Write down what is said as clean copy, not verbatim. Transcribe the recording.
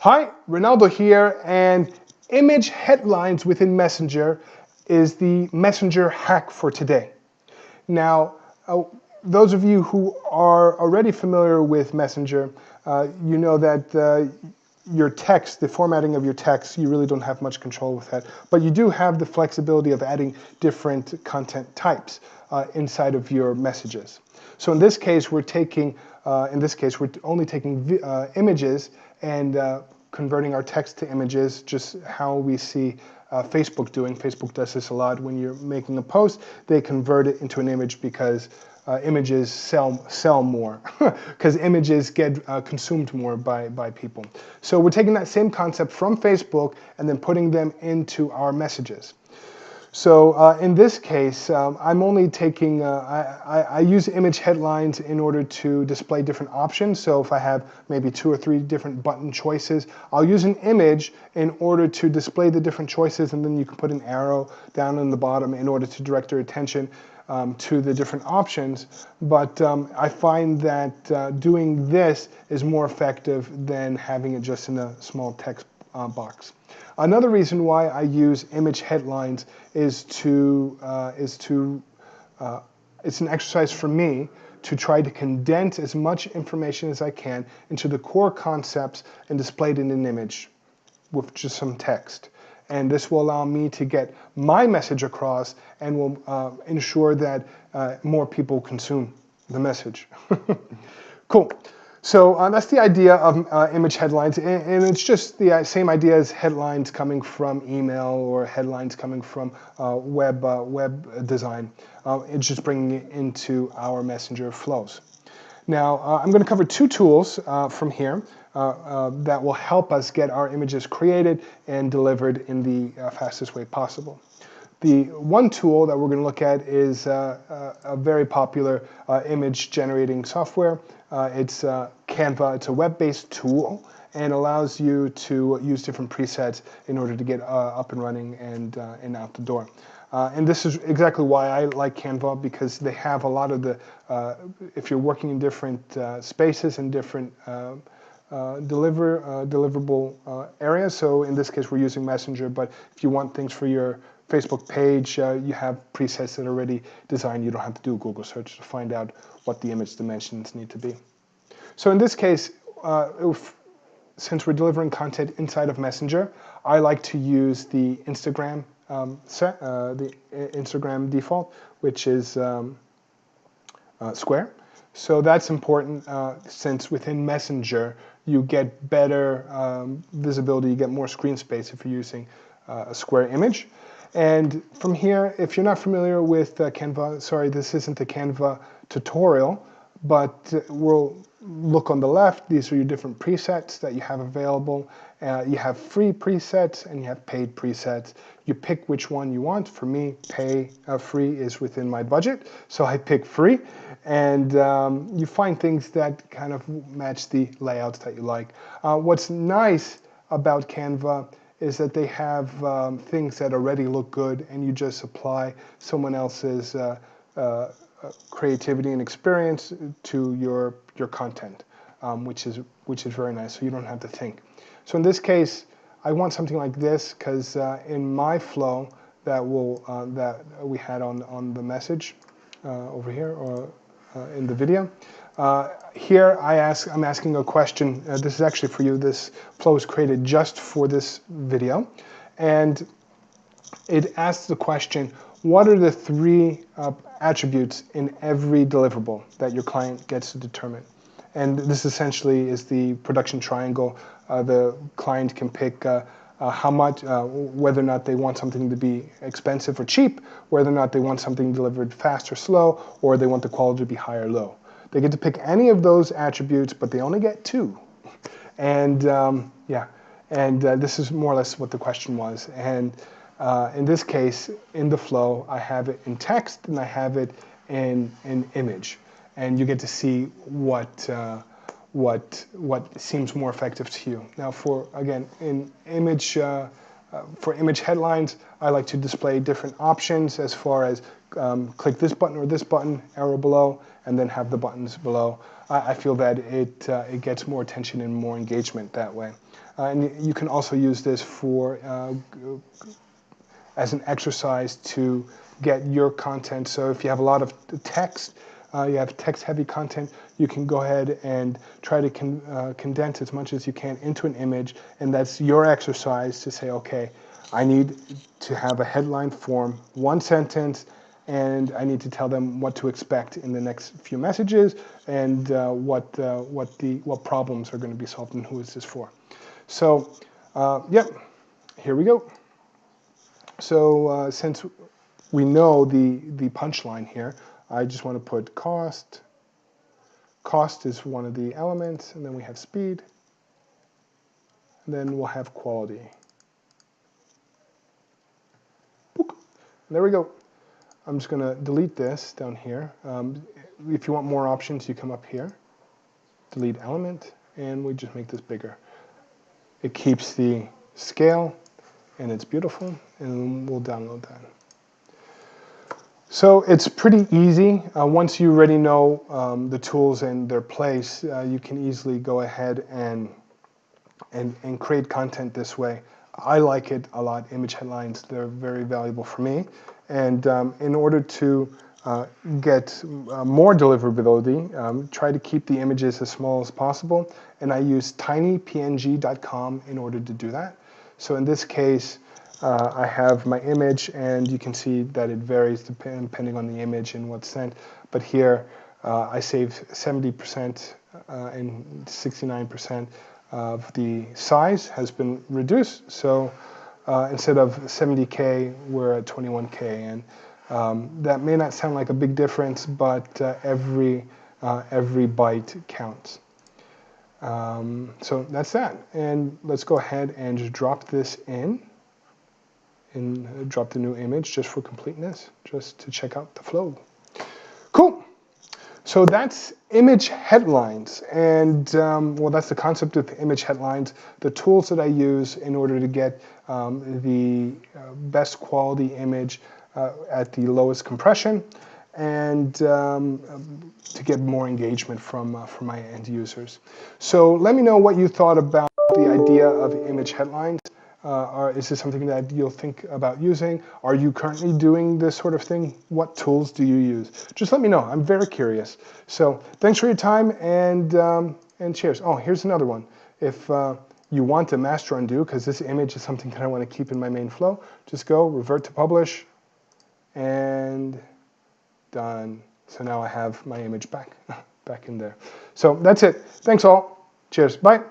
Hi, Ronaldo here, and image headlines within Messenger is the Messenger hack for today. Now, those of you who are already familiar with Messenger, you know that your text, the formatting of your text, you really don't have much control with that, but you do have the flexibility of adding different content types inside of your messages. So in this case, we're only taking images and converting our text to images, just how we see Facebook doing. Facebook does this a lot. When you're making a post, they convert it into an image because images sell more, because images get consumed more by people. So we're taking that same concept from Facebook and then putting them into our messages. So in this case, I'm only taking, I use image headlines in order to display different options. So if I have maybe 2 or 3 different button choices, I'll use an image in order to display the different choices, and then you can put an arrow down in the bottom in order to direct your attention to the different options. But I find that doing this is more effective than having it just in a small text box. Another reason why I use image headlines is it's an exercise for me to try to condense as much information as I can into the core concepts and display it in an image with just some text. And this will allow me to get my message across and will ensure that more people consume the message. Cool. So that's the idea of image headlines, and it's just the same idea as headlines coming from email or headlines coming from web design. It's just bringing it into our Messenger flows. Now, I'm going to cover 2 tools from here that will help us get our images created and delivered in the fastest way possible. The one tool that we're going to look at is a very popular image generating software. It's Canva. It's a web-based tool and allows you to use different presets in order to get up and running and out the door. And this is exactly why I like Canva, because they have a lot of the, if you're working in different spaces and different deliverable areas. So in this case, we're using Messenger, but if you want things for your Facebook page, you have presets that are already designed. You don't have to do a Google search to find out what the image dimensions need to be. So in this case, since we're delivering content inside of Messenger, I like to use the Instagram the Instagram default, which is square. So that's important since within Messenger you get better visibility, you get more screen space if you're using a square image. And from here, if you're not familiar with Canva, sorry, this isn't a Canva tutorial, but we'll look on the left. These are your different presets that you have available. You have free presets and you have paid presets. You pick which one you want. For me, free is within my budget, so I pick free. And you find things that kind of match the layouts that you like. What's nice about Canva is that they have things that already look good, and you just apply someone else's creativity and experience to your content, which is very nice. So you don't have to think. So in this case, I want something like this because in my flow that we had on the message over here or in the video. Here I'm asking a question. This is actually for you. This flow is created just for this video. And it asks the question, what are the 3 attributes in every deliverable that your client gets to determine? And this essentially is the production triangle. The client can pick how much, whether or not they want something to be expensive or cheap, whether or not they want something delivered fast or slow, or they want the quality to be high or low. They get to pick any of those attributes, but they only get 2. And this is more or less what the question was. And in this case, in the flow, I have it in text and I have it in image. And you get to see what seems more effective to you. Now, for image headlines, I like to display different options as far as click this button or this button, arrow below, and then have the buttons below. I feel that it gets more attention and more engagement that way. And you can also use this for as an exercise to get your content. So if you have a lot of text, you have text-heavy content, you can go ahead and try to condense as much as you can into an image, and that's your exercise to say, okay, I need to have a headline form, one sentence, and I need to tell them what to expect in the next few messages, and what problems are going to be solved, and who is this for. So, yep, here we go. So since we know the punchline here, I just want to put cost. Cost is one of the elements, and then we have speed, and then we'll have quality. Boop. There we go. I'm just going to delete this down here. If you want more options, you come up here, delete element, and we just make this bigger. It keeps the scale, and it's beautiful, and we'll download that. So it's pretty easy. Once you already know the tools and their place, you can easily go ahead and create content this way. I like it a lot, image headlines. They're very valuable for me. And in order to get more deliverability, try to keep the images as small as possible. And I use tinypng.com in order to do that. So in this case, I have my image, and you can see that it varies depending on the image and what's sent. But here, I save 70% and 69% of the size has been reduced. So instead of 70K, we're at 21K. And that may not sound like a big difference, but every byte counts. So that's that. And let's go ahead and just drop this in. And drop the new image just for completeness, just to check out the flow. Cool. So that's image headlines. And well, that's the concept of image headlines, the tools that I use in order to get the best quality image at the lowest compression, and to get more engagement from my end users. So let me know what you thought about the idea of image headlines. Is this something that you'll think about using? Are you currently doing this sort of thing? What tools do you use? Just let me know. I'm very curious. So thanks for your time, and cheers. Oh, here's another one. If you want a master undo, because this image is something that I want to keep in my main flow, just go revert to publish, and done. So now I have my image back in there. So that's it. Thanks all. Cheers. Bye.